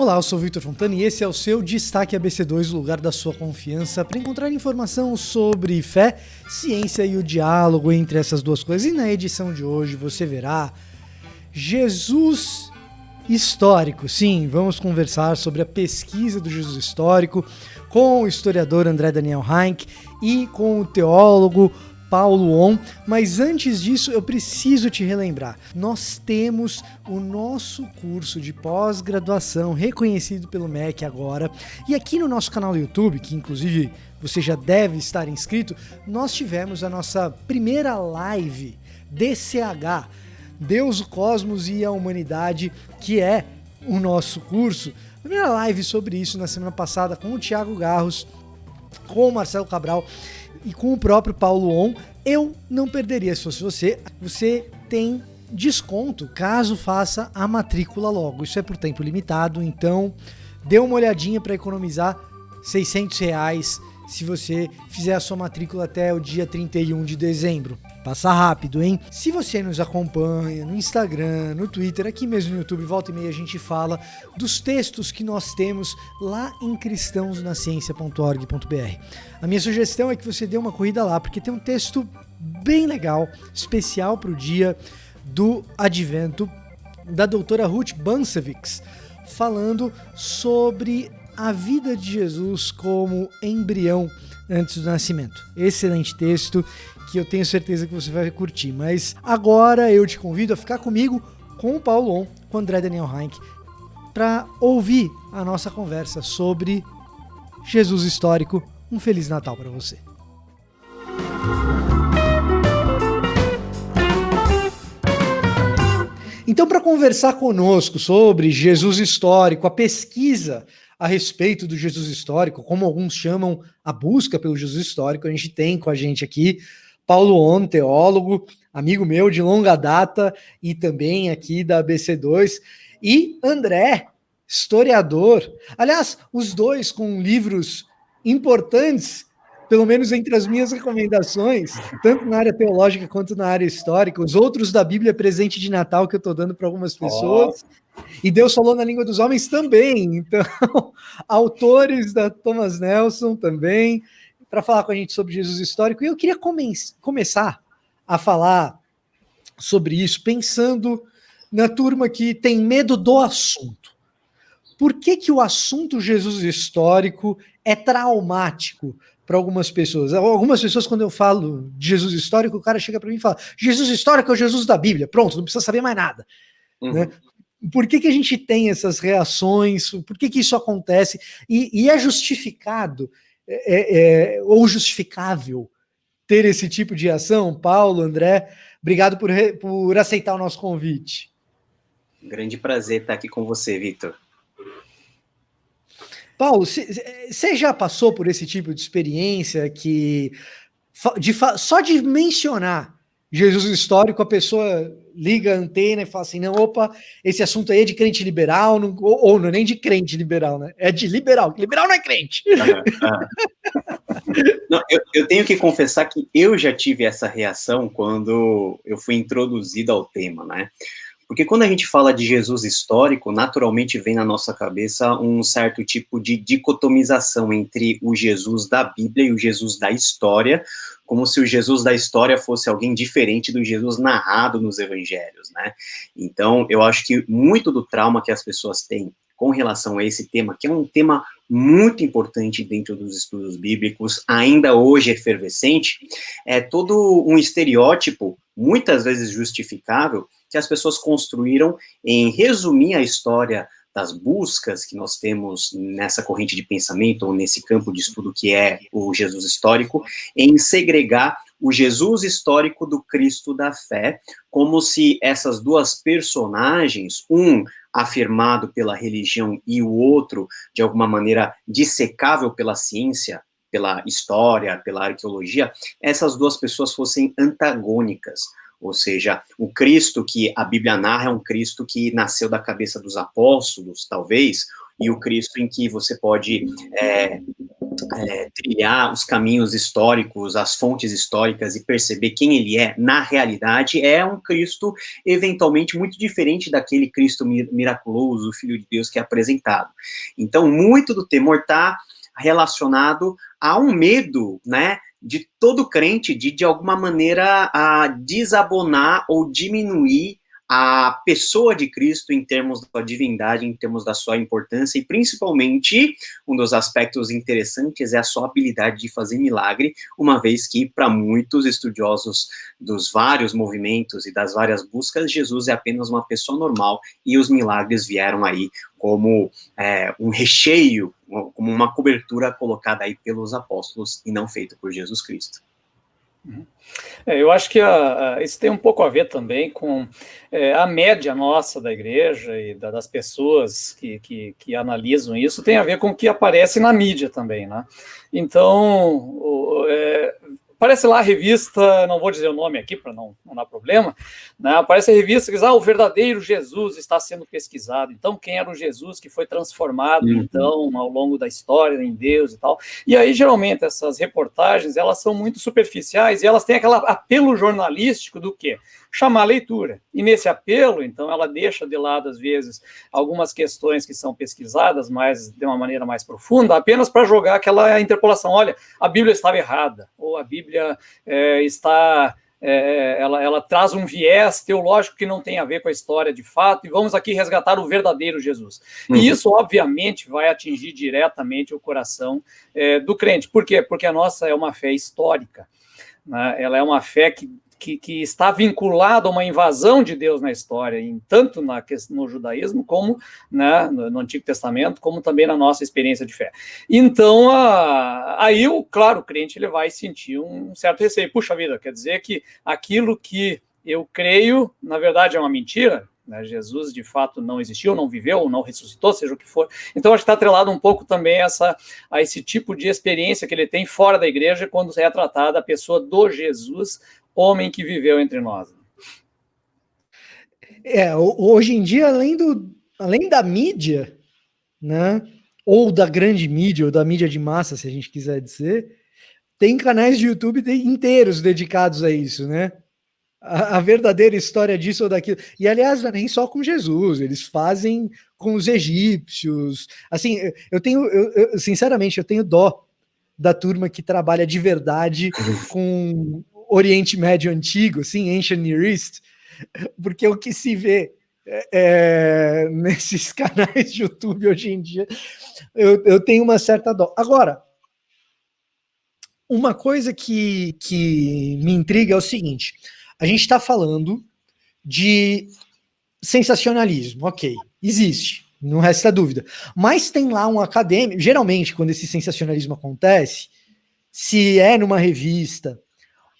Olá, eu sou o Victor Fontana e esse é o seu Destaque ABC2, o lugar da sua confiança, para encontrar informação sobre fé, ciência e o diálogo entre essas duas coisas. E na edição de hoje você verá Jesus histórico. Sim, vamos conversar sobre a pesquisa do Jesus histórico com o historiador André Daniel Heinck e com o teólogo Paulo On, mas antes disso eu preciso te relembrar, nós temos o nosso curso de pós-graduação reconhecido pelo MEC agora, e aqui no nosso canal do YouTube, que inclusive você já deve estar inscrito, nós tivemos a nossa primeira live DCH, Deus, o Cosmos e a Humanidade, que é o nosso curso. Primeira live sobre isso na semana passada com o Thiago Garros, com o Marcelo Cabral e com o próprio Paulo On. Eu não perderia se fosse você. Você tem desconto caso faça a matrícula logo. Isso é por tempo limitado, então dê uma olhadinha para economizar R$600 se você fizer a sua matrícula até o dia 31 de dezembro. Passa rápido, hein? Se você nos acompanha no Instagram, no Twitter, aqui mesmo no YouTube, volta e meia a gente fala dos textos que nós temos lá em cristãosnaciencia.org.br. A minha sugestão é que você dê uma corrida lá, porque tem um texto bem legal, especial para o dia do Advento, da doutora Ruth Bancevics, falando sobre a vida de Jesus como embrião antes do nascimento. Excelente texto que eu tenho certeza que você vai curtir. Mas agora eu te convido a ficar comigo com o Paulo On, com o André Daniel Heinck, para ouvir a nossa conversa sobre Jesus histórico. Um Feliz Natal para você. Então, para conversar conosco sobre Jesus histórico, a pesquisa a respeito do Jesus histórico, como alguns chamam a busca pelo Jesus histórico, a gente tem com a gente aqui Paulo On, teólogo, amigo meu de longa data e também aqui da ABC2, e André, historiador. Aliás, os dois com livros importantes, pelo menos entre as minhas recomendações, tanto na área teológica quanto na área histórica, os outros da Bíblia Presente de Natal que eu estou dando para algumas pessoas. E Deus Falou na Língua dos Homens também. Então, autores da Thomas Nelson também, para falar com a gente sobre Jesus histórico. E eu queria começar a falar sobre isso, pensando na turma que tem medo do assunto. Por que o assunto Jesus histórico é traumático para algumas pessoas? Algumas pessoas, quando eu falo de Jesus histórico, o cara chega para mim e fala: Jesus histórico é o Jesus da Bíblia. Pronto, não precisa saber mais nada. Né? Por que a gente tem essas reações? Por que isso acontece? E é justificado ou justificável ter esse tipo de ação? Paulo, André, obrigado por aceitar o nosso convite. Grande prazer estar aqui com você, Victor. Paulo, você já passou por esse tipo de experiência que só de mencionar Jesus histórico, a pessoa liga a antena e fala assim, não, opa, esse assunto aí é de crente liberal, ou não é nem de crente liberal, né? É de liberal, liberal não é crente. Não, eu tenho que confessar que eu já tive essa reação quando eu fui introduzido ao tema, né? Porque quando a gente fala de Jesus histórico, naturalmente vem na nossa cabeça um certo tipo de dicotomização entre o Jesus da Bíblia e o Jesus da história, como se o Jesus da história fosse alguém diferente do Jesus narrado nos evangelhos, né? Então, eu acho que muito do trauma que as pessoas têm com relação a esse tema, que é um tema muito importante dentro dos estudos bíblicos, ainda hoje efervescente, é todo um estereótipo, muitas vezes justificável, que as pessoas construíram em resumir a história das buscas que nós temos nessa corrente de pensamento, ou nesse campo de estudo que é o Jesus histórico, em segregar o Jesus histórico do Cristo da fé, como se essas duas personagens, um afirmado pela religião e o outro, de alguma maneira, dissecável pela ciência, pela história, pela arqueologia, essas duas pessoas fossem antagônicas. ou seja, o Cristo que a Bíblia narra é um Cristo que nasceu da cabeça dos apóstolos, talvez, e o Cristo em que você pode trilhar os caminhos históricos, as fontes históricas e perceber quem ele é, na realidade, é um Cristo eventualmente muito diferente daquele Cristo miraculoso, Filho de Deus que é apresentado. Então, muito do temor está relacionado a um medo, né, de todo crente de alguma maneira, desabonar ou diminuir a pessoa de Cristo em termos da divindade, em termos da sua importância, e principalmente, um dos aspectos interessantes é a sua habilidade de fazer milagre, uma vez que, para muitos estudiosos dos vários movimentos e das várias buscas, Jesus é apenas uma pessoa normal, e os milagres vieram aí como um recheio, como uma cobertura colocada aí pelos apóstolos, e não feito por Jesus Cristo. Eu acho que isso tem um pouco a ver também com a média nossa da igreja e das pessoas que analisam isso, tem a ver com o que aparece na mídia também, né? Então, aparece lá a revista, não vou dizer o nome aqui para não dar problema, né? Aparece a revista que diz, o verdadeiro Jesus está sendo pesquisado. Então, quem era o Jesus que foi transformado, então, ao longo da história em Deus e tal. E aí, geralmente, essas reportagens, elas são muito superficiais e elas têm aquele apelo jornalístico do quê? Chamar a leitura. E nesse apelo, então, ela deixa de lado, às vezes, algumas questões que são pesquisadas, mas de uma maneira mais profunda, apenas para jogar aquela interpolação. Olha, a Bíblia estava errada, ou a Bíblia ela traz um viés teológico que não tem a ver com a história de fato, e vamos aqui resgatar o verdadeiro Jesus. E isso, obviamente, vai atingir diretamente o coração do crente. Por quê? Porque a nossa é uma fé histórica, né? Ela é uma fé que está vinculado a uma invasão de Deus na história, tanto no judaísmo, como, né, no Antigo Testamento, como também na nossa experiência de fé. Então, aí, claro, o crente ele vai sentir um certo receio. Puxa vida, quer dizer que aquilo que eu creio, na verdade, é uma mentira? Né? Jesus, de fato, não existiu, não viveu, não ressuscitou, seja o que for. Então, acho que está atrelado um pouco também a esse tipo de experiência que ele tem fora da igreja, quando é tratada a pessoa do Jesus, homem que viveu entre nós. Hoje em dia, além da mídia, né, ou da grande mídia, ou da mídia de massa, se a gente quiser dizer, tem canais de YouTube inteiros dedicados a isso, né? A verdadeira história disso ou daquilo. E, aliás, não é nem só com Jesus, eles fazem com os egípcios. Assim, sinceramente, eu tenho dó da turma que trabalha de verdade com Oriente Médio Antigo, assim, Ancient Near East, porque o que se vê nesses canais de YouTube hoje em dia, eu tenho uma certa dó. Agora, uma coisa que me intriga é o seguinte, a gente está falando de sensacionalismo, ok, existe, não resta dúvida, mas tem lá um acadêmico, geralmente quando esse sensacionalismo acontece, se é numa revista,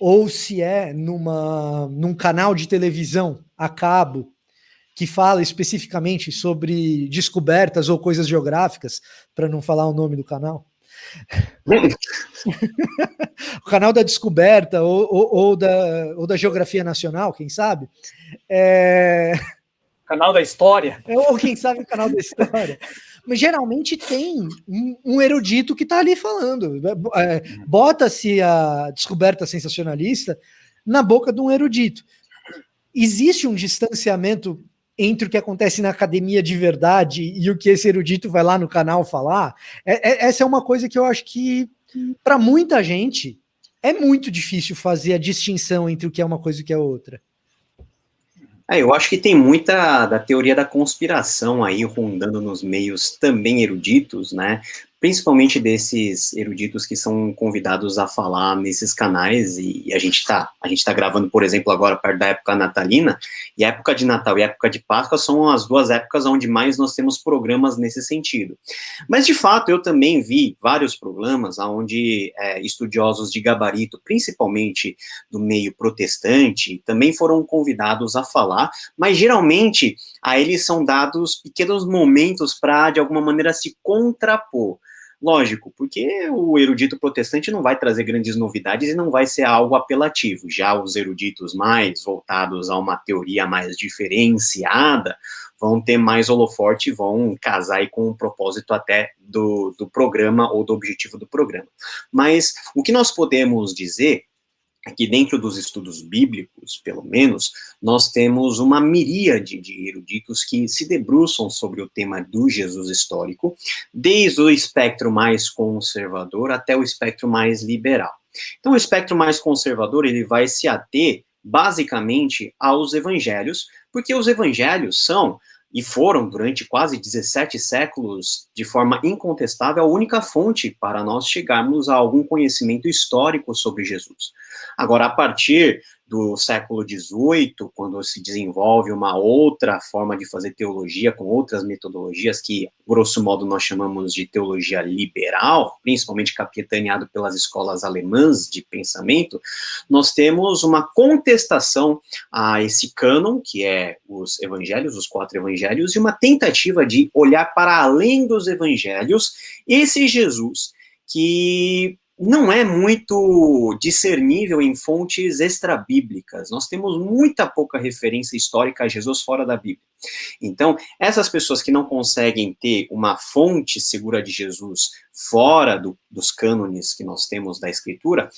ou se é num canal de televisão a cabo, que fala especificamente sobre descobertas ou coisas geográficas, para não falar o nome do canal. O canal da descoberta ou da geografia nacional, quem sabe? Canal da história. Ou quem sabe o canal da história. Mas geralmente tem um erudito que está ali falando. Bota-se a descoberta sensacionalista na boca de um erudito. Existe um distanciamento entre o que acontece na academia de verdade e o que esse erudito vai lá no canal falar? Essa é uma coisa que eu acho que, para muita gente, é muito difícil fazer a distinção entre o que é uma coisa e o que é outra. Eu acho que tem muita da teoria da conspiração aí rondando nos meios também eruditos, né? Principalmente desses eruditos que são convidados a falar nesses canais, e a gente tá gravando, por exemplo, agora perto da época natalina, e a época de Natal e a época de Páscoa são as duas épocas onde mais nós temos programas nesse sentido. Mas, de fato, eu também vi vários programas onde estudiosos de gabarito, principalmente do meio protestante, também foram convidados a falar, mas geralmente a eles são dados pequenos momentos para, de alguma maneira, se contrapor. Lógico, porque o erudito protestante não vai trazer grandes novidades e não vai ser algo apelativo. Já os eruditos mais voltados a uma teoria mais diferenciada vão ter mais holoforte, vão casar aí com o propósito até do programa ou do objetivo do programa. Mas o que nós podemos dizer é que dentro dos estudos bíblicos, pelo menos, nós temos uma miríade de eruditos que se debruçam sobre o tema do Jesus histórico, desde o espectro mais conservador até o espectro mais liberal. Então, o espectro mais conservador, ele vai se ater, basicamente, aos evangelhos, porque os evangelhos são e foram, durante quase 17 séculos, de forma incontestável, a única fonte para nós chegarmos a algum conhecimento histórico sobre Jesus. Agora, a partir do século XVIII, quando se desenvolve uma outra forma de fazer teologia, com outras metodologias que, grosso modo, nós chamamos de teologia liberal, principalmente capitaneado pelas escolas alemãs de pensamento, nós temos uma contestação a esse cânon, que é os evangelhos, os 4 evangelhos, e uma tentativa de olhar para além dos evangelhos esse Jesus que não é muito discernível em fontes extrabíblicas. Nós temos muita pouca referência histórica a Jesus fora da Bíblia. Então, essas pessoas que não conseguem ter uma fonte segura de Jesus fora dos cânones que nós temos da Escritura,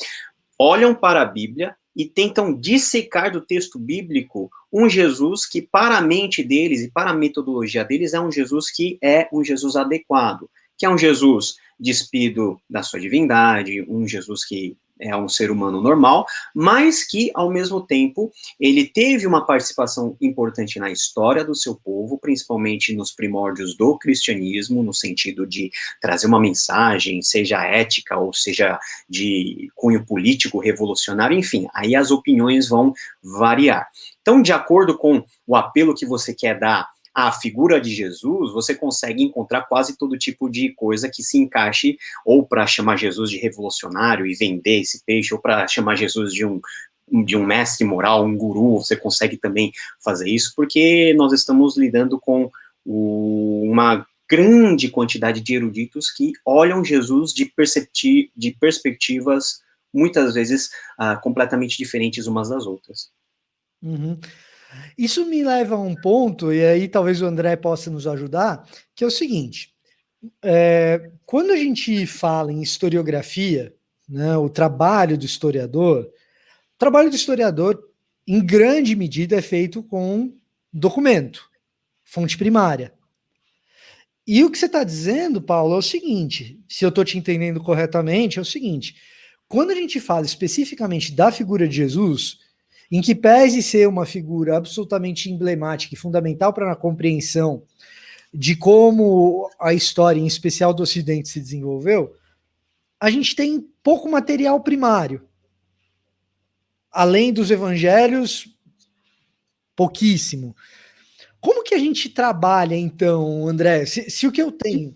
olham para a Bíblia e tentam dissecar do texto bíblico um Jesus que, para a mente deles e para a metodologia deles, é um Jesus que é um Jesus adequado, que é um Jesus despido da sua divindade, um Jesus que é um ser humano normal, mas que, ao mesmo tempo, ele teve uma participação importante na história do seu povo, principalmente nos primórdios do cristianismo, no sentido de trazer uma mensagem, seja ética ou seja de cunho político, revolucionário, enfim, aí as opiniões vão variar. Então, de acordo com o apelo que você quer dar a figura de Jesus, você consegue encontrar quase todo tipo de coisa que se encaixe ou para chamar Jesus de revolucionário e vender esse peixe, ou para chamar Jesus de um mestre moral, um guru, você consegue também fazer isso, porque nós estamos lidando com uma grande quantidade de eruditos que olham Jesus de perspectivas, muitas vezes, completamente diferentes umas das outras. Uhum. Isso me leva a um ponto, e aí talvez o André possa nos ajudar, que é o seguinte, quando a gente fala em historiografia, né, o trabalho do historiador, em grande medida, é feito com documento, fonte primária. E o que você está dizendo, Paulo, é o seguinte, se eu estou te entendendo corretamente, é o seguinte, quando a gente fala especificamente da figura de Jesus, em que pese ser uma figura absolutamente emblemática e fundamental para a compreensão de como a história, em especial do Ocidente, se desenvolveu, a gente tem pouco material primário. Além dos evangelhos, pouquíssimo. Como que a gente trabalha, então, André? Se o que eu tenho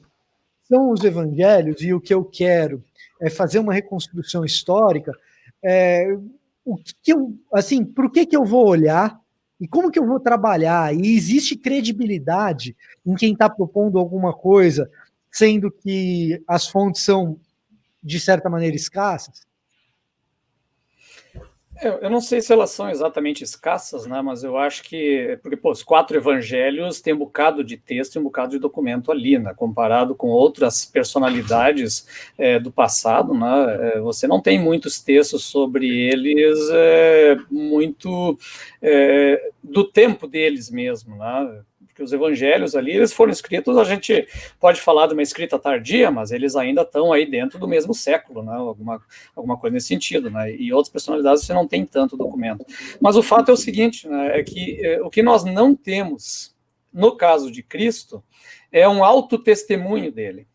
são os evangelhos e o que eu quero é fazer uma reconstrução histórica, por que eu vou olhar e como que eu vou trabalhar? E existe credibilidade em quem está propondo alguma coisa, sendo que as fontes são, de certa maneira, escassas? Eu não sei se elas são exatamente escassas, né? Mas eu acho que... Porque, os 4 evangelhos têm um bocado de texto e um bocado de documento ali, né? Comparado com outras personalidades do passado, né? Você não tem muitos textos sobre eles muito do tempo deles mesmo, né? Porque os evangelhos ali, eles foram escritos, a gente pode falar de uma escrita tardia, mas eles ainda estão aí dentro do mesmo século, né? Alguma coisa nesse sentido, né? E outras personalidades você não tem tanto documento. Mas o fato é o seguinte, né? É que o que nós não temos, no caso de Cristo, é um autotestemunho dele.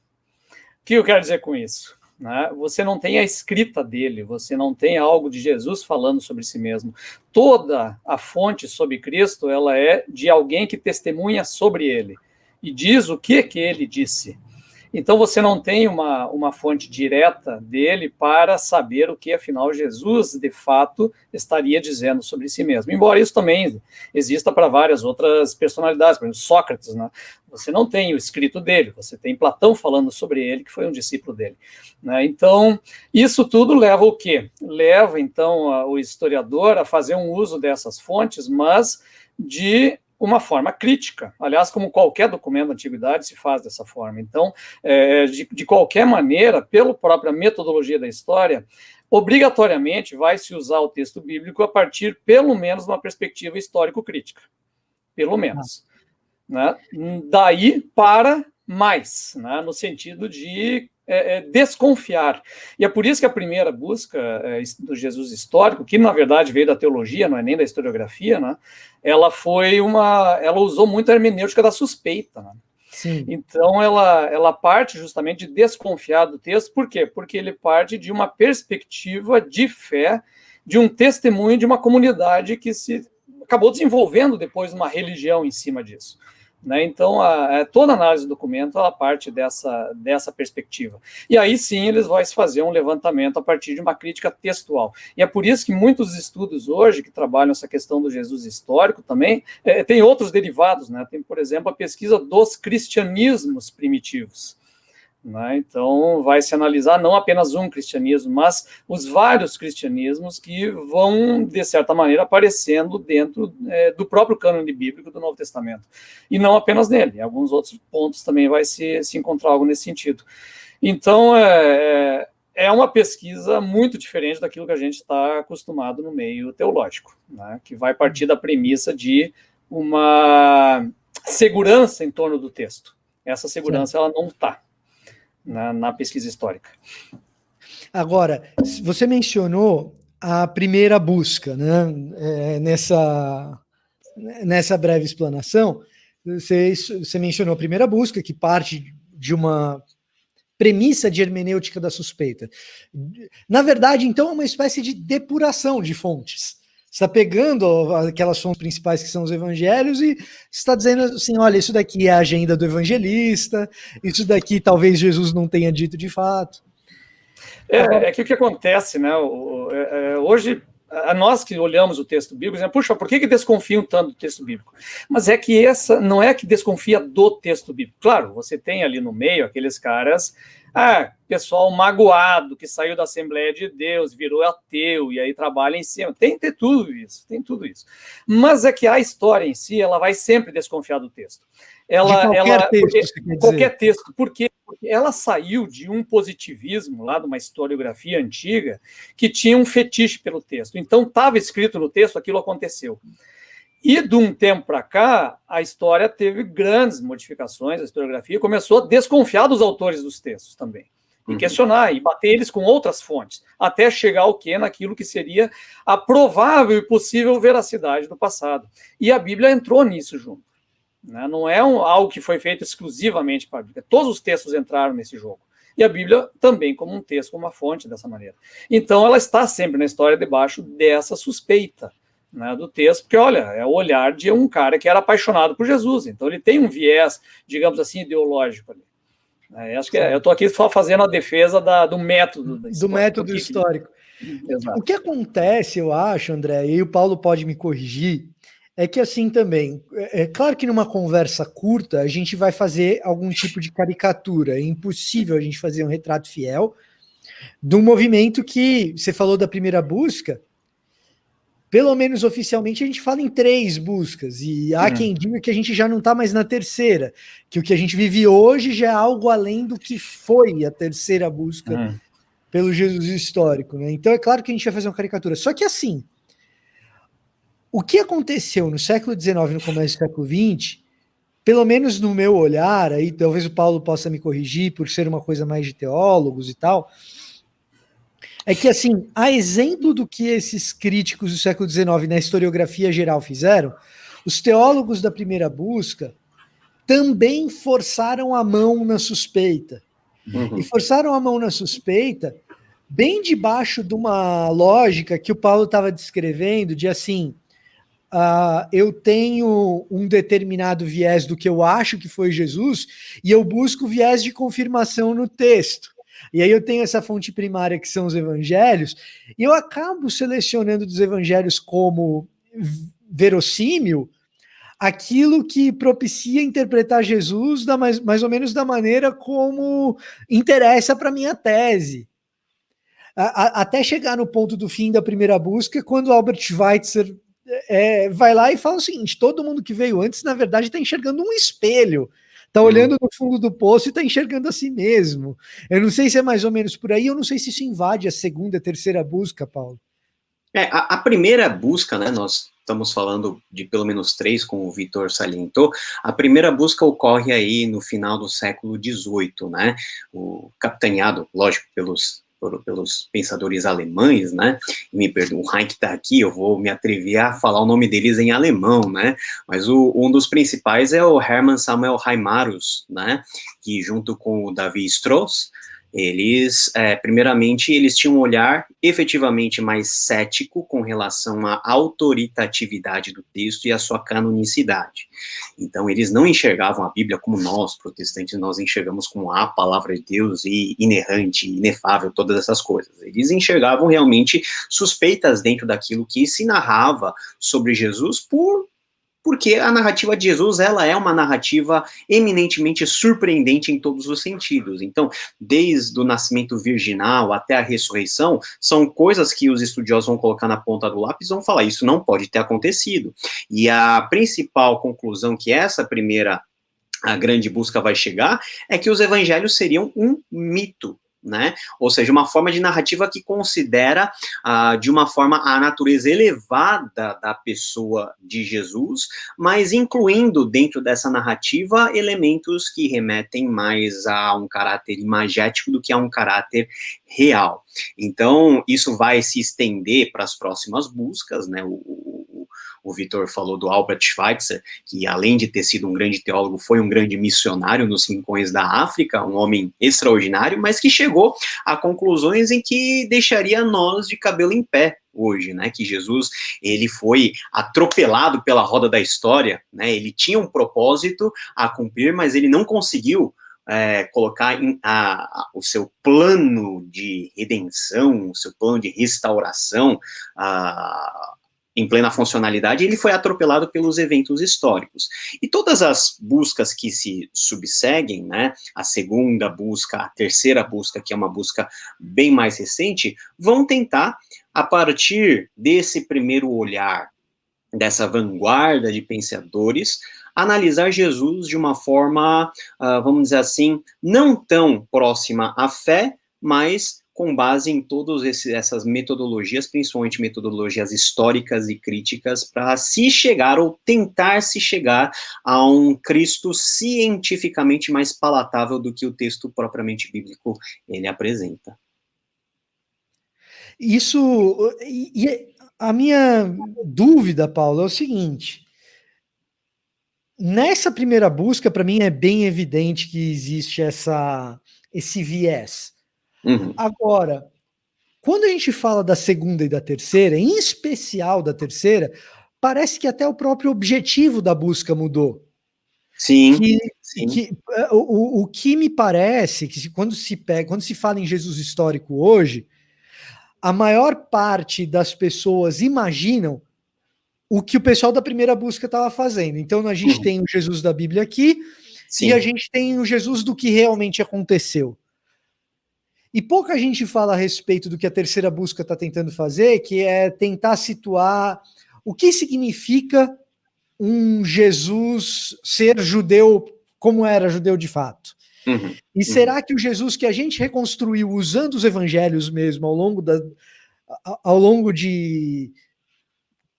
O que eu quero dizer com isso? Né? Você não tem a escrita dele, você não tem algo de Jesus falando sobre si mesmo. Toda a fonte sobre Cristo, ela é de alguém que testemunha sobre ele e diz o que ele disse. Então você não tem uma fonte direta dele para saber o que, afinal, Jesus, de fato, estaria dizendo sobre si mesmo. Embora isso também exista para várias outras personalidades, por exemplo, Sócrates, né? Você não tem o escrito dele, você tem Platão falando sobre ele, que foi um discípulo dele, né? Então, isso tudo leva o quê? Leva, então, o historiador a fazer um uso dessas fontes, mas de uma forma crítica. Aliás, como qualquer documento da antiguidade se faz dessa forma. Então, de qualquer maneira, pela própria metodologia da história, obrigatoriamente vai se usar o texto bíblico a partir, pelo menos, de uma perspectiva histórico-crítica. Pelo menos. Né? Daí para mais, né? No sentido de desconfiar. E é por isso que a primeira busca do Jesus histórico, que na verdade veio da teologia, não é nem da historiografia, né? Ela usou muito a hermenêutica da suspeita, né? Sim. Então ela parte justamente de desconfiar do texto. Por quê? Porque ele parte de uma perspectiva de fé, de um testemunho de uma comunidade que se acabou desenvolvendo depois uma religião em cima disso. Né? Então, toda análise do documento ela parte dessa perspectiva. E aí sim eles vão fazer um levantamento a partir de uma crítica textual. E é por isso que muitos estudos hoje que trabalham essa questão do Jesus histórico também, tem outros derivados, né? Tem, por exemplo, a pesquisa dos cristianismos primitivos. Né? Então, vai se analisar não apenas um cristianismo, mas os vários cristianismos que vão, de certa maneira, aparecendo dentro do próprio cânone bíblico do Novo Testamento. E não apenas nele, em alguns outros pontos também vai se encontrar algo nesse sentido. Então, é uma pesquisa muito diferente daquilo que a gente está acostumado no meio teológico, né? Que vai partir da premissa de uma segurança em torno do texto. Essa segurança, ela não está na pesquisa histórica. Agora, você mencionou a primeira busca, né? Nessa breve explanação, você mencionou a primeira busca, que parte de uma premissa de hermenêutica da suspeita. Na verdade, então, é uma espécie de depuração de fontes. Você está pegando aquelas fontes principais que são os evangelhos e está dizendo assim, olha, isso daqui é a agenda do evangelista, isso daqui talvez Jesus não tenha dito de fato. Que o que acontece, né? Hoje, nós que olhamos o texto bíblico, dizemos, puxa, por que desconfiam tanto do texto bíblico? Mas é que essa não é que desconfia do texto bíblico. Claro, você tem ali no meio aqueles caras, pessoal magoado, que saiu da Assembleia de Deus, virou ateu, e aí trabalha em cima. Tem tudo isso. Mas é que a história em si, ela vai sempre desconfiar do texto. Qualquer texto. Por quê? Porque ela saiu de um positivismo, lá de uma historiografia antiga, que tinha um fetiche pelo texto. Então, estava escrito no texto, aquilo aconteceu. E de um tempo para cá, a história teve grandes modificações, a historiografia começou a desconfiar dos autores dos textos também, e questionar, e bater eles com outras fontes, até chegar ao quê? Naquilo que seria a provável e possível veracidade do passado. E a Bíblia entrou nisso junto. Né? Não é algo que foi feito exclusivamente para a Bíblia, todos os textos entraram nesse jogo. E a Bíblia também como um texto, como uma fonte dessa maneira. Então ela está sempre na história debaixo dessa suspeita, né, do texto, porque, olha, é o olhar de um cara que era apaixonado por Jesus, então ele tem um viés, digamos assim, ideológico ali. Acho que eu estou aqui só fazendo a defesa do método. Do método histórico. Exato. O que acontece, eu acho, André, e o Paulo pode me corrigir, é que assim também, é claro que numa conversa curta a gente vai fazer algum tipo de caricatura, é impossível a gente fazer um retrato fiel de um movimento que, você falou da primeira busca, pelo menos oficialmente a gente fala em 3 buscas, e há quem diga que a gente já não está mais na terceira, que o que a gente vive hoje já é algo além do que foi a terceira busca pelo Jesus histórico, né? Então é claro que a gente vai fazer uma caricatura, só que assim, o que aconteceu no século XIX e no começo do século XX, pelo menos no meu olhar, aí talvez o Paulo possa me corrigir por ser uma coisa mais de teólogos e tal, é que, assim, a exemplo do que esses críticos do século XIX na historiografia geral fizeram, os teólogos da primeira busca também forçaram a mão na suspeita. E forçaram a mão na suspeita bem debaixo de uma lógica que o Paulo estava descrevendo, de assim, eu tenho um determinado viés do que eu acho que foi Jesus, e eu busco viés de confirmação no texto. E aí eu tenho essa fonte primária que são os evangelhos, e eu acabo selecionando dos evangelhos como verossímil aquilo que propicia interpretar Jesus mais ou menos da maneira como interessa para minha tese. Até chegar no ponto do fim da primeira busca, quando Albert Schweitzer vai lá e fala o seguinte: todo mundo que veio antes, na verdade, está enxergando um espelho, está olhando no fundo do poço e está enxergando a si mesmo. Eu não sei se é mais ou menos por aí, eu não sei se isso invade a segunda e terceira busca, Paulo. A primeira busca, né, nós estamos falando de pelo menos 3, como o Vitor salientou. A primeira busca ocorre aí no final do século XVIII, né, capitaneado, lógico, pelos pensadores alemães, né, me perdoa, o Heinck está aqui, eu vou me atrever a falar o nome deles em alemão, né, mas um dos principais é o Hermann Samuel Reimarus, né, que junto com o Davi Strauss, eles, primeiramente, eles tinham um olhar efetivamente mais cético com relação à autoritatividade do texto e à sua canonicidade. Então, eles não enxergavam a Bíblia como nós, protestantes, nós enxergamos como a palavra de Deus e inerrante, inefável, todas essas coisas. Eles enxergavam realmente suspeitas dentro daquilo que se narrava sobre Jesus porque a narrativa de Jesus, ela é uma narrativa eminentemente surpreendente em todos os sentidos. Então, desde o nascimento virginal até a ressurreição, são coisas que os estudiosos vão colocar na ponta do lápis e vão falar, isso não pode ter acontecido. E a principal conclusão que a grande busca vai chegar, é que os evangelhos seriam um mito, né? Ou seja, uma forma de narrativa que considera de uma forma a natureza elevada da pessoa de Jesus, mas incluindo dentro dessa narrativa elementos que remetem mais a um caráter imagético do que a um caráter real. Então, isso vai se estender para as próximas buscas, né? O Vitor falou do Albert Schweitzer, que além de ter sido um grande teólogo, foi um grande missionário nos rincões da África, um homem extraordinário, mas que chegou a conclusões em que deixaria nós de cabelo em pé hoje, né, que Jesus, ele foi atropelado pela roda da história, né, ele tinha um propósito a cumprir, mas ele não conseguiu colocar o seu plano de redenção, o seu plano de restauração, em plena funcionalidade, ele foi atropelado pelos eventos históricos. E todas as buscas que se subseguem, né, a segunda busca, a terceira busca, que é uma busca bem mais recente, vão tentar, a partir desse primeiro olhar, dessa vanguarda de pensadores, analisar Jesus de uma forma, vamos dizer assim, não tão próxima à fé, mas com base em todas essas metodologias, principalmente metodologias históricas e críticas, para se chegar ou tentar se chegar a um Cristo cientificamente mais palatável do que o texto propriamente bíblico ele apresenta. Isso, e a minha dúvida, Paulo, é o seguinte: nessa primeira busca, para mim é bem evidente que existe esse viés. Uhum. Agora, quando a gente fala da segunda e da terceira, em especial da terceira, parece que até o próprio objetivo da busca mudou. Sim. O que me parece que quando se fala em Jesus histórico hoje, a maior parte das pessoas imaginam o que o pessoal da primeira busca estava fazendo. Então a gente tem o Jesus da Bíblia aqui, sim, e a gente tem o Jesus do que realmente aconteceu. E pouca gente fala a respeito do que a terceira busca está tentando fazer, que é tentar situar o que significa um Jesus ser judeu como era judeu de fato. E será que o Jesus que a gente reconstruiu usando os evangelhos mesmo ao longo de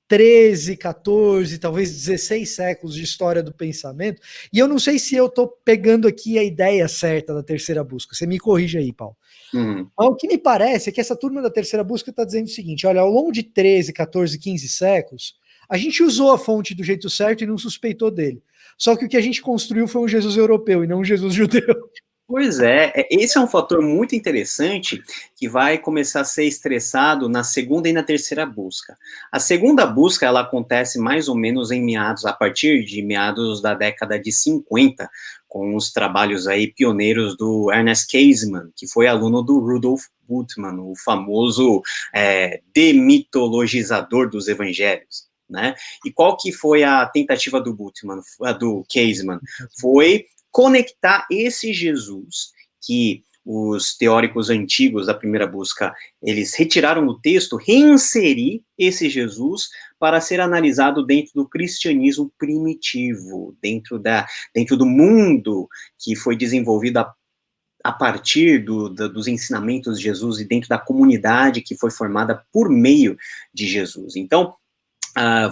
13, 14, talvez 16 séculos de história do pensamento, e eu não sei se eu estou pegando aqui a ideia certa da terceira busca, você me corrige aí, Paulo. O que me parece é que essa turma da terceira busca está dizendo o seguinte: olha, ao longo de 13, 14, 15 séculos, a gente usou a fonte do jeito certo e não suspeitou dele. Só que o que a gente construiu foi um Jesus europeu e não um Jesus judeu. Pois é, esse é um fator muito interessante que vai começar a ser estressado na segunda e na terceira busca. A segunda busca, ela acontece mais ou menos a partir de meados da década de 50, com os trabalhos aí pioneiros do Ernest Käsemann, que foi aluno do Rudolf Bultmann, o famoso demitologizador dos evangelhos, né? E qual que foi a tentativa do Bultmann, do Käsemann? Foi conectar esse Jesus que os teóricos antigos da primeira busca, eles retiraram do texto, reinserir esse Jesus para ser analisado dentro do cristianismo primitivo, dentro do mundo que foi desenvolvido a partir dos ensinamentos de Jesus e dentro da comunidade que foi formada por meio de Jesus. Então,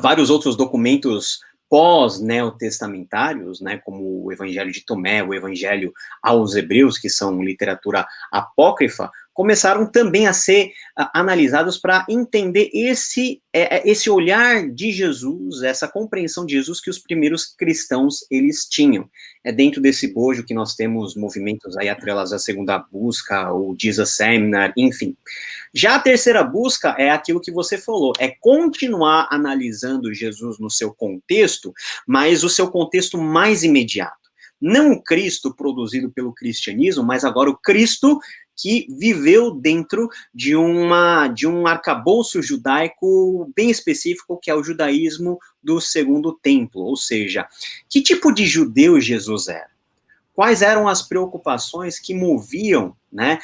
vários outros documentos pós-neotestamentários, né, como o Evangelho de Tomé, o Evangelho aos Hebreus, que são literatura apócrifa, começaram também a ser analisados para entender esse olhar de Jesus, essa compreensão de Jesus que os primeiros cristãos, eles tinham. É dentro desse bojo que nós temos movimentos aí atrelados à segunda busca, o Jesus Seminar, enfim. Já a terceira busca é aquilo que você falou, é continuar analisando Jesus no seu contexto, mas o seu contexto mais imediato. Não o Cristo produzido pelo cristianismo, mas agora o Cristo que viveu dentro de um arcabouço judaico bem específico, que é o judaísmo do Segundo Templo. Ou seja, que tipo de judeu Jesus era? Quais eram as preocupações que moviam, né,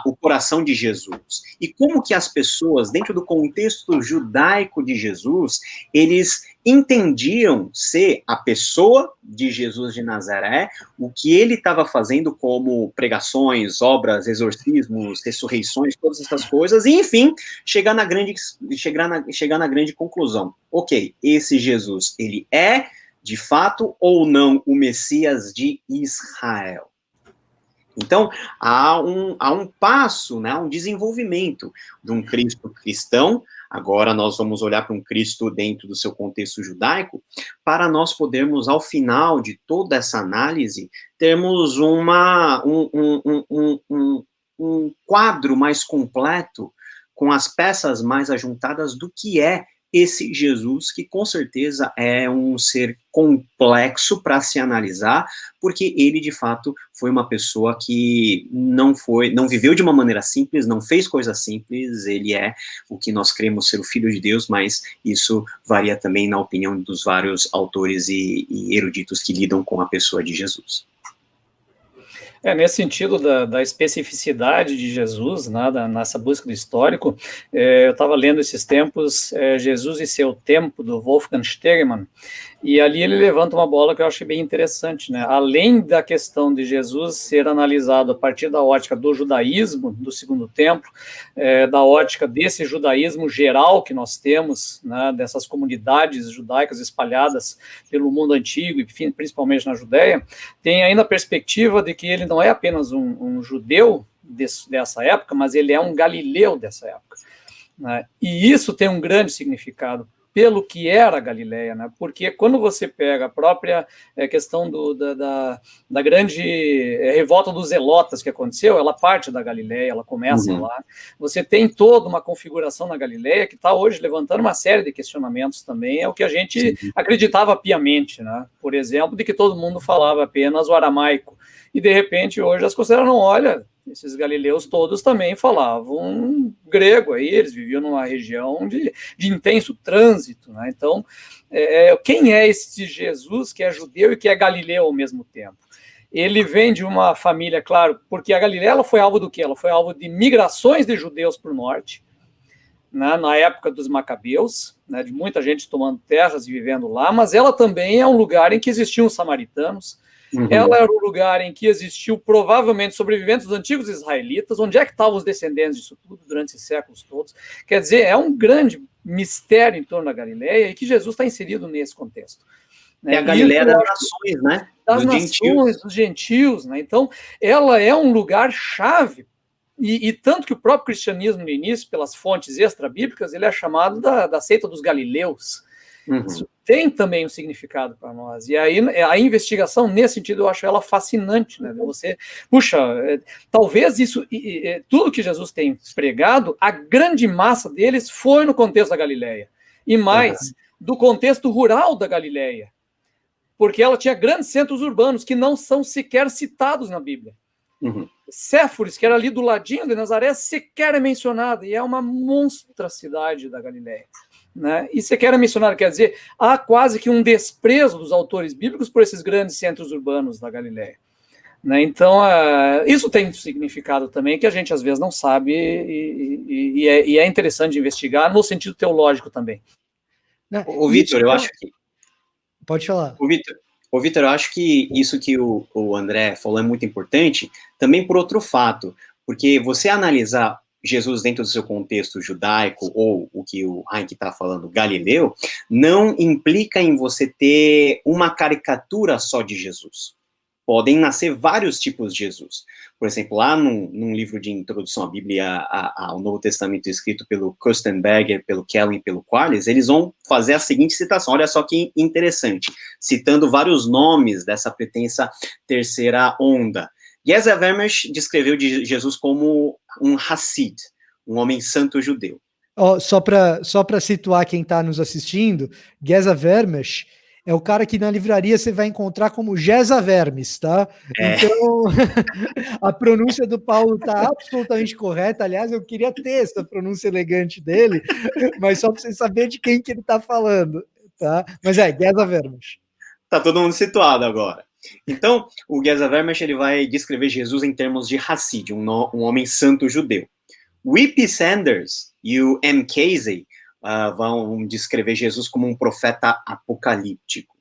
o coração de Jesus? E como que as pessoas, dentro do contexto judaico de Jesus, eles entendiam ser a pessoa de Jesus de Nazaré, o que ele estava fazendo como pregações, obras, exorcismos, ressurreições, todas essas coisas, e, enfim, chegar na grande conclusão. Ok, esse Jesus, ele é de fato ou não o Messias de Israel? Então, há um passo, né, um desenvolvimento de um Cristo cristão. Agora nós vamos olhar para um Cristo dentro do seu contexto judaico, para nós podermos, ao final de toda essa análise, termos um quadro mais completo, com as peças mais ajuntadas do que é esse Jesus, que com certeza é um ser complexo para se analisar, porque ele, de fato, foi uma pessoa que não viveu de uma maneira simples, não fez coisas simples, ele é o que nós cremos ser o Filho de Deus, mas isso varia também na opinião dos vários autores e eruditos que lidam com a pessoa de Jesus. Nesse sentido da especificidade de Jesus, né, nessa busca do histórico, eu estava lendo esses tempos Jesus e seu Tempo, do Wolfgang Stegemann, e ali ele levanta uma bola que eu achei bem interessante, né? Além da questão de Jesus ser analisado a partir da ótica do judaísmo, do Segundo Templo, da ótica desse judaísmo geral que nós temos, né, dessas comunidades judaicas espalhadas pelo mundo antigo, e principalmente na Judéia, tem ainda a perspectiva de que ele não é apenas um judeu dessa época, mas ele é um galileu dessa época, né? E isso tem um grande significado pelo que era a Galileia, né? Porque quando você pega a própria questão da grande revolta dos zelotas que aconteceu, ela parte da Galileia, ela começa lá. Você tem toda uma configuração na Galileia que está hoje levantando uma série de questionamentos também, é o que a gente acreditava piamente, né? Por exemplo, de que todo mundo falava apenas o aramaico. E, de repente, hoje as consideraram, olha, esses galileus todos também falavam grego, aí eles viviam numa região de intenso trânsito, né? Então, quem é esse Jesus que é judeu e que é galileu ao mesmo tempo? Ele vem de uma família, claro, porque a Galileia ela foi alvo do quê? Ela foi alvo de migrações de judeus para o norte, né, na época dos Macabeus, né, de muita gente tomando terras e vivendo lá, mas ela também é um lugar em que existiam os samaritanos. Ela era o lugar em que existiu, provavelmente, sobreviventes dos antigos israelitas. Onde é que estavam os descendentes disso tudo durante esses séculos todos? Quer dizer, é um grande mistério em torno da Galileia e que Jesus está inserido nesse contexto. É a Galileia das nações, né? Das nações, dos gentios, né? Então, ela é um lugar-chave. E tanto que o próprio cristianismo, no início, pelas fontes extra-bíblicas, ele é chamado da seita dos galileus. tem também um significado para nós. E aí a investigação, nesse sentido, eu acho ela fascinante, né? Você, puxa, talvez isso, tudo que Jesus tem pregado, a grande massa deles foi no contexto da Galileia. E mais, do contexto rural da Galileia. Porque ela tinha grandes centros urbanos que não são sequer citados na Bíblia. Séforis, que era ali do ladinho de Nazaré, sequer é mencionada, e é uma monstra cidade da Galileia. Né? E sequer é mencionado, quer dizer, há quase que um desprezo dos autores bíblicos por esses grandes centros urbanos da Galileia. Né? Então, isso tem um significado também que a gente às vezes não sabe e é interessante investigar no sentido teológico também. O Vitor, eu acho que... Pode falar. Ô, Vitor, eu acho que isso que o André falou é muito importante, também por outro fato, porque você analisar Jesus dentro do seu contexto judaico, ou o que o Heinck está falando, galileu, não implica em você ter uma caricatura só de Jesus. Podem nascer vários tipos de Jesus. Por exemplo, lá num livro de introdução à Bíblia, ao Novo Testamento, escrito pelo Kostenberger, pelo Kellen e pelo Quarles, eles vão fazer a seguinte citação, olha só que interessante, citando vários nomes dessa pretensa terceira onda. Geza Vermes descreveu de Jesus como um Hassid, um homem santo judeu. Só para situar quem está nos assistindo, Geza Vermes é o cara que na livraria você vai encontrar como Geza Vermes, tá? Então, a pronúncia do Paulo está absolutamente correta. Aliás, eu queria ter essa pronúncia elegante dele, mas só para você saber de quem que ele está falando, tá? Mas Geza Vermes. Tá todo mundo situado agora. Então, o Geza Vermes ele vai descrever Jesus em termos de Hassid, um homem santo judeu. O E.P. Sanders e o M. Casey vão descrever Jesus como um profeta apocalíptico.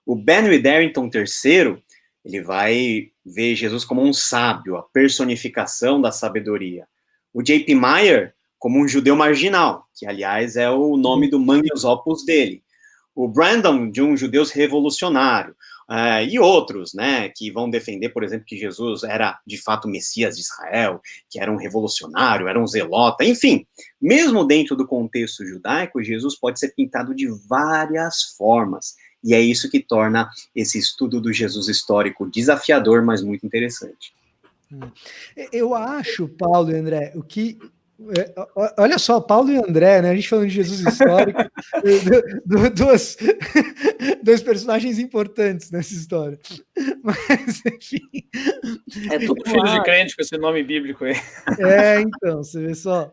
O Benry Darrington III, ele vai ver Jesus como um sábio, a personificação da sabedoria. O J.P. Meyer como um judeu marginal, que, aliás, é o nome do magnus opus dele. O Brandon, de um judeu revolucionário. E outros, né, que vão defender, por exemplo, que Jesus era, de fato, o Messias de Israel, que era um revolucionário, era um zelota, enfim. Mesmo dentro do contexto judaico, Jesus pode ser pintado de várias formas. E é isso que torna esse estudo do Jesus histórico desafiador, mas muito interessante. Eu acho, Paulo e André, olha só, Paulo e André, né? A gente falando de Jesus histórico, dois personagens importantes nessa história. Mas, enfim. É tudo filho de crente com esse nome bíblico aí. Então, você vê só.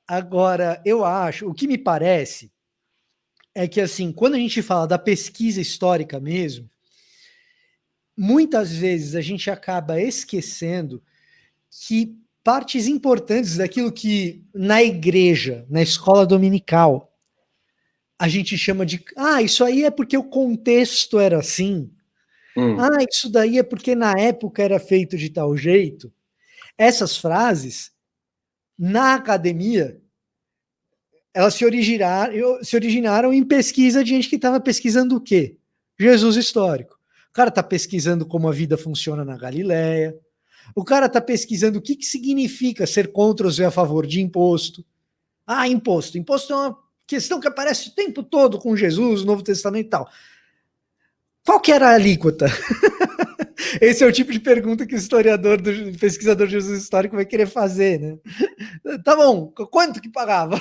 Agora, eu acho, o que me parece é que, assim, quando a gente fala da pesquisa histórica mesmo, muitas vezes a gente acaba esquecendo que partes importantes daquilo que na igreja, na escola dominical, a gente chama de isso aí é porque o contexto era assim. Isso daí é porque na época era feito de tal jeito. Essas frases, na academia, elas se originaram em pesquisa de gente que estava pesquisando o quê? Jesus histórico. O cara está pesquisando como a vida funciona na Galileia. O cara está pesquisando o que significa ser contra ou ser a favor de imposto. Imposto. Imposto é uma questão que aparece o tempo todo com Jesus, no Novo Testamento e tal. Qual que era a alíquota? Esse é o tipo de pergunta que o pesquisador de Jesus histórico vai querer fazer, né? Tá bom, quanto que pagava?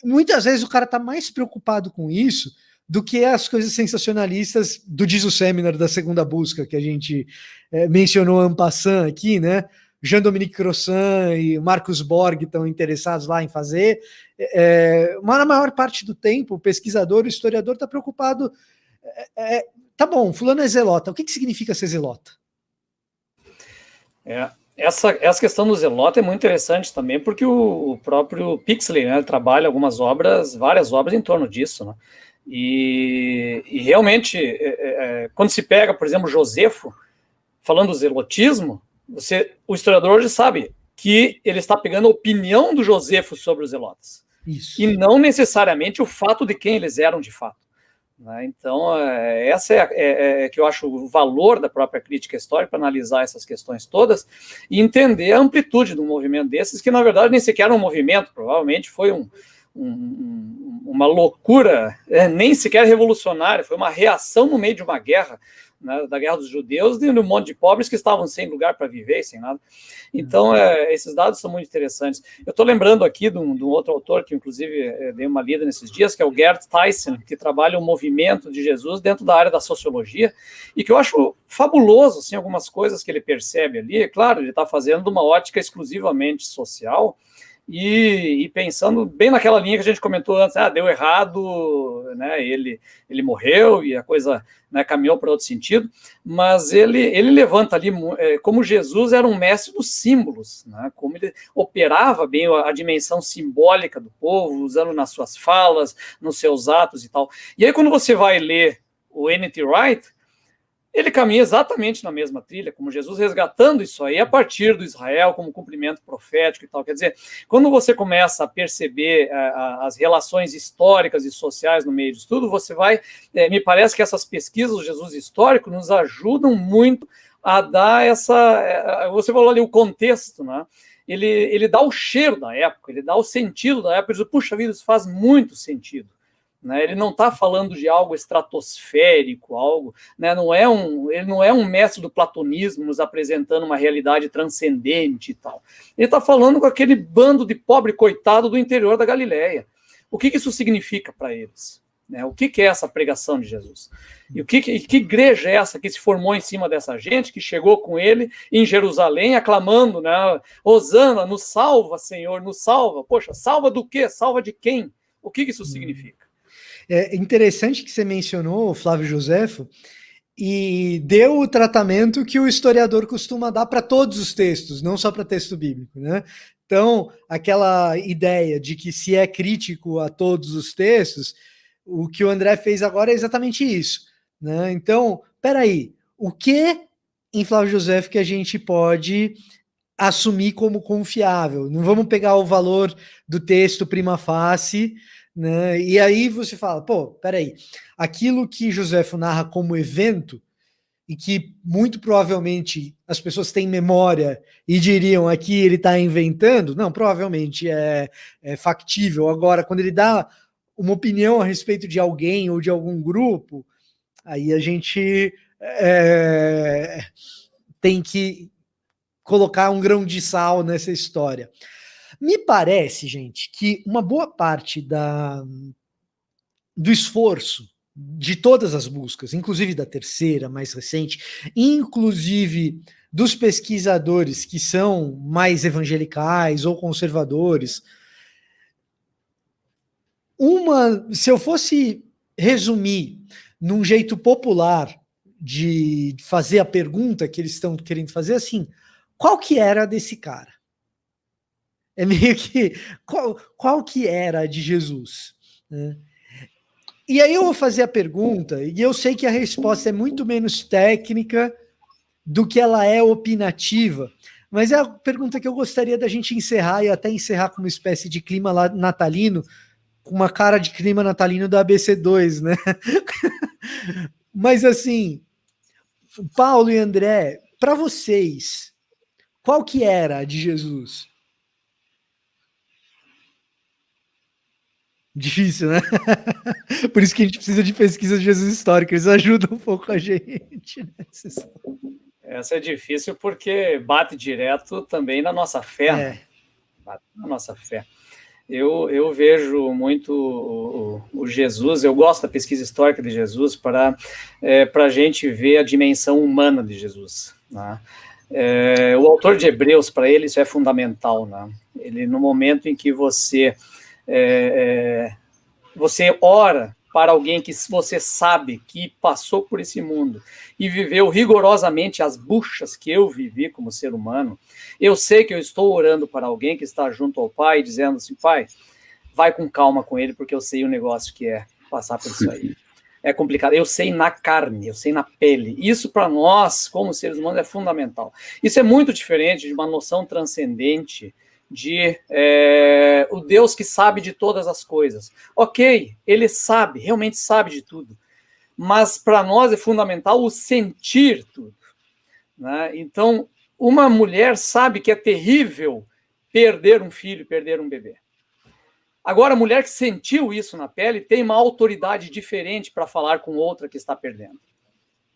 Muitas vezes o cara está mais preocupado com isso do que as coisas sensacionalistas do Jesus Seminar da segunda busca, que a gente mencionou en passant aqui, né? Jean-Dominique Crossan e Marcus Borg estão interessados lá em fazer, mas na maior parte do tempo o pesquisador, o historiador está preocupado, tá bom, fulano é zelota, o que significa ser zelota? Essa questão do zelota é muito interessante também, porque o próprio Pixley, né, trabalha várias obras em torno disso, né? E realmente, quando se pega, por exemplo, Josefo, falando do zelotismo, o historiador hoje sabe que ele está pegando a opinião do Josefo sobre os zelotas. Isso. E não necessariamente o fato de quem eles eram de fato. né? Então, essa é que eu acho o valor da própria crítica histórica, para analisar essas questões todas e entender a amplitude do movimento desses, que na verdade nem sequer era um movimento, provavelmente foi uma loucura, nem sequer revolucionária, foi uma reação no meio de uma guerra, né, da Guerra dos Judeus, de um monte de pobres que estavam sem lugar para viver e sem nada. Então, esses dados são muito interessantes. Eu estou lembrando aqui de um outro autor, que inclusive dei uma lida nesses dias, que é o Gerd Tyson, que trabalha o movimento de Jesus dentro da área da sociologia, e que eu acho fabuloso, assim, algumas coisas que ele percebe ali. Claro, ele está fazendo uma ótica exclusivamente social, e pensando bem naquela linha que a gente comentou antes, deu errado, né, ele morreu e a coisa, né, caminhou para outro sentido, mas ele levanta ali como Jesus era um mestre dos símbolos, né, como ele operava bem a dimensão simbólica do povo, usando nas suas falas, nos seus atos e tal. E aí quando você vai ler o N.T. Wright, ele caminha exatamente na mesma trilha, como Jesus, resgatando isso aí a partir do Israel, como cumprimento profético e tal. Quer dizer, quando você começa a perceber as relações históricas e sociais no meio disso tudo, você vai... me parece que essas pesquisas do Jesus histórico nos ajudam muito a dar essa... você falou ali o contexto, né? Ele dá o cheiro da época, ele dá o sentido da época, ele diz, puxa vida, isso faz muito sentido. Né, ele não está falando de algo estratosférico, algo, né, ele não é um mestre do platonismo nos apresentando uma realidade transcendente e tal. Ele está falando com aquele bando de pobre coitado do interior da Galileia. O que isso significa para eles? Né, o que é essa pregação de Jesus? E que igreja é essa que se formou em cima dessa gente, que chegou com ele em Jerusalém, aclamando, né, Hosana, nos salva, Senhor, nos salva. Poxa, salva do quê? Salva de quem? O que isso significa? É interessante que você mencionou o Flávio Joséfo e deu o tratamento que o historiador costuma dar para todos os textos, não só para texto bíblico, né? Então, aquela ideia de que se é crítico a todos os textos, o que o André fez agora é exatamente isso, né? Então, peraí, o que em Flávio Joséfo que a gente pode assumir como confiável? Não vamos pegar o valor do texto prima facie, né? E aí você fala, pô, peraí, aquilo que Joséfo narra como evento, e que muito provavelmente as pessoas têm memória e diriam aqui ele está inventando, não, provavelmente é factível. Agora, quando ele dá uma opinião a respeito de alguém ou de algum grupo, aí a gente tem que colocar um grão de sal nessa história. Me parece, gente, que uma boa parte do esforço de todas as buscas, inclusive da terceira, mais recente, inclusive dos pesquisadores que são mais evangelicais ou conservadores, se eu fosse resumir num jeito popular de fazer a pergunta que eles estão querendo fazer, assim, qual que era desse cara? É meio que qual que era a de Jesus, né? E aí eu vou fazer a pergunta, e eu sei que a resposta é muito menos técnica do que ela é opinativa, mas é a pergunta que eu gostaria da gente encerrar, e até encerrar com uma espécie de clima natalino, com uma cara de clima natalino da ABC2, né? Mas assim, Paulo e André, para vocês, qual que era a de Jesus? Difícil, né? Por isso que a gente precisa de pesquisas de Jesus histórico, eles ajudam um pouco a gente. Essa é difícil porque bate direto também na nossa fé, né? Bate na nossa fé. Eu vejo muito o Jesus, eu gosto da pesquisa histórica de Jesus para a gente ver a dimensão humana de Jesus, né? O autor de Hebreus, para ele, isso é fundamental, né? Ele, no momento em que você ora para alguém que você sabe que passou por esse mundo e viveu rigorosamente as buchas que eu vivi como ser humano, eu sei que eu estou orando para alguém que está junto ao Pai, dizendo assim, Pai, vai com calma com ele, porque eu sei o negócio que é passar por isso aí. É complicado. Eu sei na carne, eu sei na pele. Isso para nós, como seres humanos, é fundamental. Isso é muito diferente de uma noção transcendente de o Deus que sabe de todas as coisas. Ok, ele sabe, realmente sabe de tudo, mas para nós é fundamental o sentir tudo, né? Então, uma mulher sabe que é terrível perder um filho, perder um bebê. Agora, a mulher que sentiu isso na pele tem uma autoridade diferente para falar com outra que está perdendo.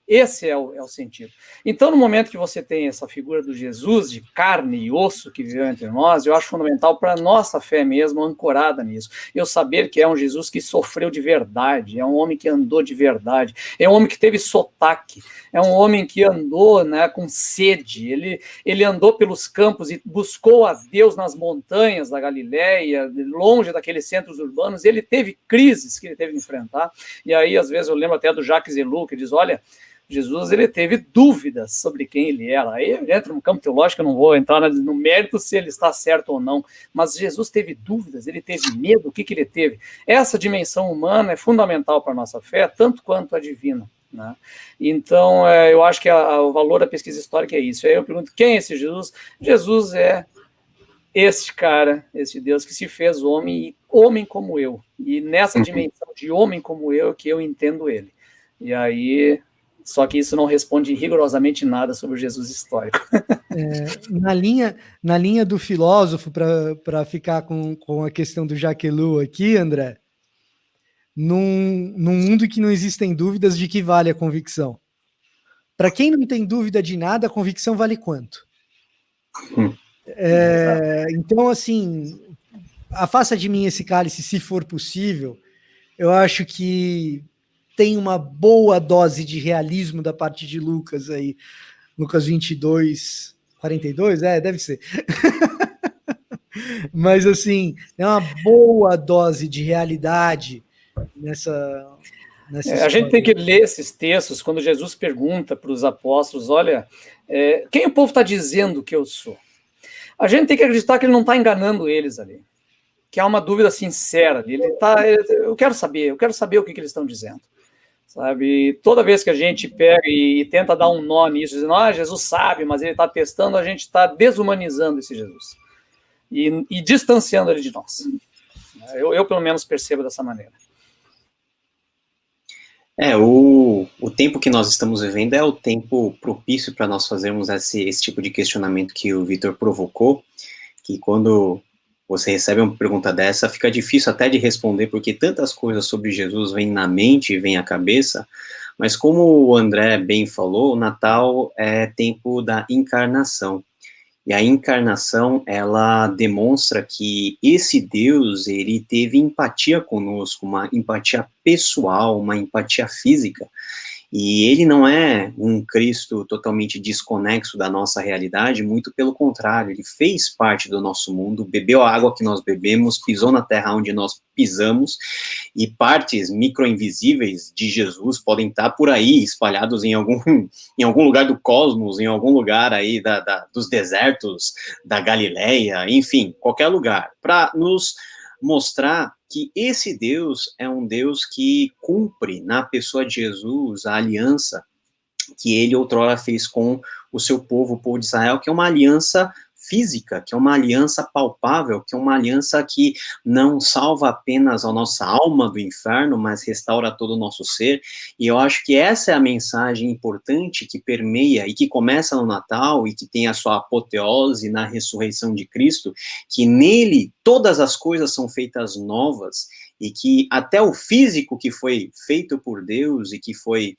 Esse é o sentido. Então, no momento que você tem essa figura do Jesus de carne e osso que viveu entre nós, eu acho fundamental para a nossa fé mesmo, ancorada nisso. Eu saber que é um Jesus que sofreu de verdade, é um homem que andou de verdade, é um homem que teve sotaque, é um homem que andou, né, com sede, ele andou pelos campos e buscou a Deus nas montanhas da Galileia, longe daqueles centros urbanos. Ele teve crises que ele teve que enfrentar, e aí, às vezes, eu lembro até do Jacques Ellul, que diz, olha, Jesus, ele teve dúvidas sobre quem ele era. Aí entra no campo teológico, eu não vou entrar no mérito se ele está certo ou não, mas Jesus teve dúvidas, ele teve medo. O que ele teve? Essa dimensão humana é fundamental para a nossa fé, tanto quanto a divina, né? Então, eu acho que o valor da pesquisa histórica é isso. Aí eu pergunto, quem é esse Jesus? Jesus é este cara, esse Deus que se fez homem, e homem como eu. E nessa dimensão de homem como eu, que eu entendo ele. E aí... Só que isso não responde rigorosamente nada sobre o Jesus histórico. Na linha do filósofo, para ficar com a questão do Jacques Ellul aqui, André, num mundo que não existem dúvidas, de que vale a convicção? Para quem não tem dúvida de nada, a convicção vale quanto? Então, assim, afasta de mim esse cálice, se for possível. Eu acho que tem uma boa dose de realismo da parte de Lucas aí. Lucas 22, 42? Deve ser. Mas, assim, é uma boa dose de realidade nessa a gente tem que ler esses textos quando Jesus pergunta para os apóstolos, olha, quem o povo está dizendo que eu sou? A gente tem que acreditar que ele não está enganando eles ali, que há uma dúvida sincera ali. Eu quero saber o que eles estão dizendo. Sabe, toda vez que a gente pega e tenta dar um nó nisso, dizendo, Jesus sabe, mas ele está testando, a gente está desumanizando esse Jesus e distanciando ele de nós. Eu pelo menos percebo dessa maneira. O tempo que nós estamos vivendo é o tempo propício para nós fazermos esse tipo de questionamento que o Vitor provocou, que quando você recebe uma pergunta dessa, fica difícil até de responder, porque tantas coisas sobre Jesus vêm na mente e vêm à cabeça, mas como o André bem falou, o Natal é tempo da encarnação. E a encarnação, ela demonstra que esse Deus, ele teve empatia conosco, uma empatia pessoal, uma empatia física. E ele não é um Cristo totalmente desconexo da nossa realidade, muito pelo contrário, ele fez parte do nosso mundo, bebeu a água que nós bebemos, pisou na terra onde nós pisamos, e partes microinvisíveis de Jesus podem estar por aí, espalhados em algum lugar do cosmos, em algum lugar aí dos desertos da Galileia, enfim, qualquer lugar, para nos mostrar que esse Deus é um Deus que cumpre na pessoa de Jesus a aliança que ele outrora fez com o seu povo, o povo de Israel, que é uma aliança física, que é uma aliança palpável, que é uma aliança que não salva apenas a nossa alma do inferno, mas restaura todo o nosso ser. E eu acho que essa é a mensagem importante que permeia e que começa no Natal e que tem a sua apoteose na ressurreição de Cristo, que nele todas as coisas são feitas novas, e que até o físico que foi feito por Deus e que foi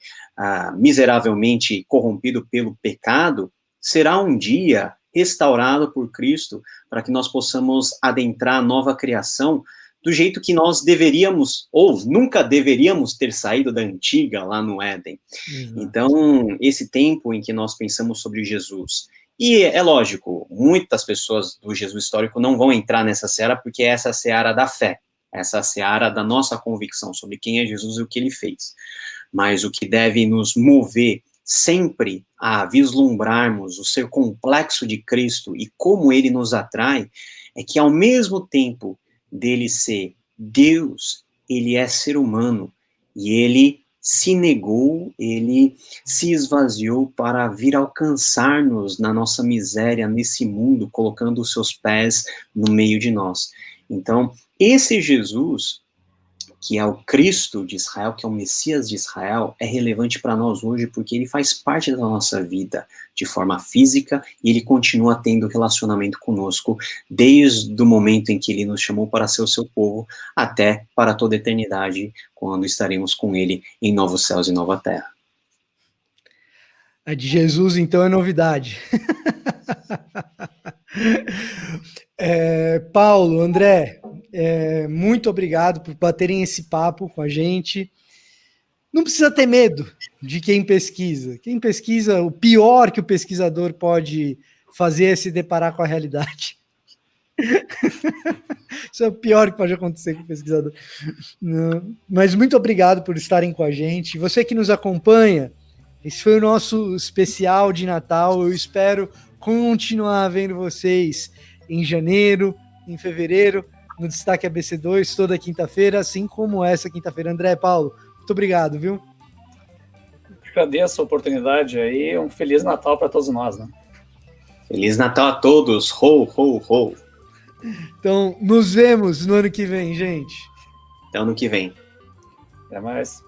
miseravelmente corrompido pelo pecado, será um dia restaurado por Cristo, para que nós possamos adentrar a nova criação do jeito que nós deveríamos, ou nunca deveríamos ter saído da antiga lá no Éden. Então, esse tempo em que nós pensamos sobre Jesus, e é lógico, muitas pessoas do Jesus histórico não vão entrar nessa seara, porque essa é a seara da fé, essa é a seara da nossa convicção sobre quem é Jesus e o que ele fez. Mas o que deve nos mover sempre a vislumbrarmos o ser complexo de Cristo e como ele nos atrai, é que ao mesmo tempo dele ser Deus, ele é ser humano, e ele se negou, ele se esvaziou para vir alcançar-nos na nossa miséria, nesse mundo, colocando os seus pés no meio de nós. Então, esse Jesus que é o Cristo de Israel, que é o Messias de Israel, é relevante para nós hoje porque ele faz parte da nossa vida de forma física e ele continua tendo relacionamento conosco desde o momento em que ele nos chamou para ser o seu povo até para toda a eternidade, quando estaremos com ele em novos céus e nova terra. A de Jesus, então, é novidade. Paulo, André, muito obrigado por baterem esse papo com a gente. Não precisa ter medo de quem pesquisa. Quem pesquisa, o pior que o pesquisador pode fazer é se deparar com a realidade. Isso é o pior que pode acontecer com o pesquisador. Não. Mas muito obrigado por estarem com a gente. Você que nos acompanha, esse foi o nosso especial de Natal. Eu espero continuar vendo vocês em janeiro, em fevereiro, no Destaque ABC2, toda quinta-feira, assim como essa quinta-feira. André, Paulo, muito obrigado, viu? Agradeço a oportunidade aí. Um Feliz Natal para todos nós, né? Feliz Natal a todos! Ho, ho, ho! Então, nos vemos no ano que vem, gente. Até ano que vem. Até mais.